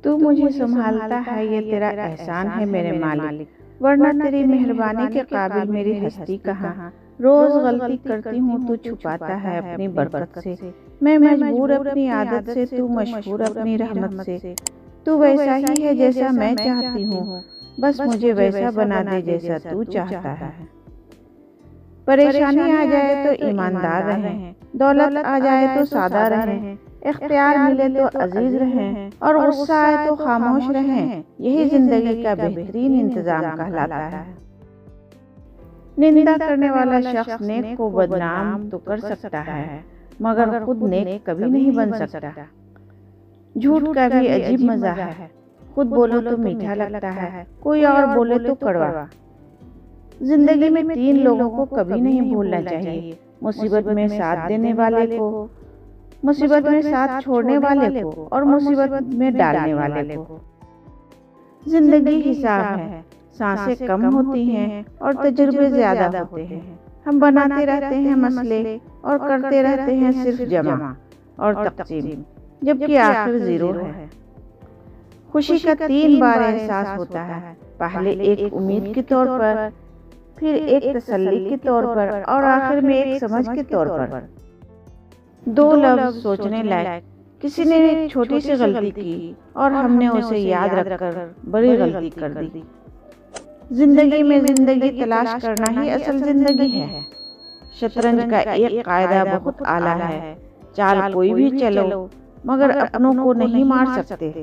तू मुझे संभालता है, ये तेरा एहसान है मेरे मालिक, वरना तेरी मेहरबानी के काबिल मेरी हस्ती कहाँ। रोज गलती करती हूँ, तू छुपाता है अपनी बरकत से। मैं मजबूर अपनी आदत से, तू मशहूर अपनी रहमत से। तू वैसा ही है जैसा मैं चाहती हूँ, बस मुझे वैसा बना दे जैसा तू चाहता है। परेशानी आ जाए तो ईमानदार रहें, दौलत आ जाए तो सादा रहें, इख्तियार मिले तो अजीज रहें और गुस्सा आए तो खामोश रहें। यही जिंदगी का बेहतरीन इंतजाम कहलाता है। निंदा करने वाला शख्स नेक को बदनाम तो कर सकता है, मगर खुद नेक कभी नहीं बन सकता। झूठ का भी अजीब मजा है, खुद बोलो तो मीठा लगता है, कोई और बोले तो कड़वा। जिंदगी में 3 लोगों को कभी नहीं भूलना चाहिए, मुसीबत में साथ देने वाले को, मुसीबत में साथ छोड़ने वाले को और मुसीबत में डालने वाले को। जिंदगी हिसाब है, सांसें कम होती हैं और तजुर्बे ज्यादा होते हैं। हम बनाते रहते हैं मसले और करते रहते हैं सिर्फ जमा और तकसीम, जबकि आखिर जीरो है। खुशी का 3 बार एहसास होता है, पहले एक उम्मीद के तौर पर, फिर एक तसल्ली के तौर पर और आखिर में एक समझ के तौर पर। 2 लफ्ज सोचने लायक। किसी ने एक छोटी सी गलती की और हमने उसे याद रखकर बड़ी गलती कर दी। जिंदगी में जिंदगी तलाश करना ही असल जिंदगी है। शतरंज का एक कायदा बहुत आला है, चाल कोई भी चलो मगर अपनों को नहीं मार सकते।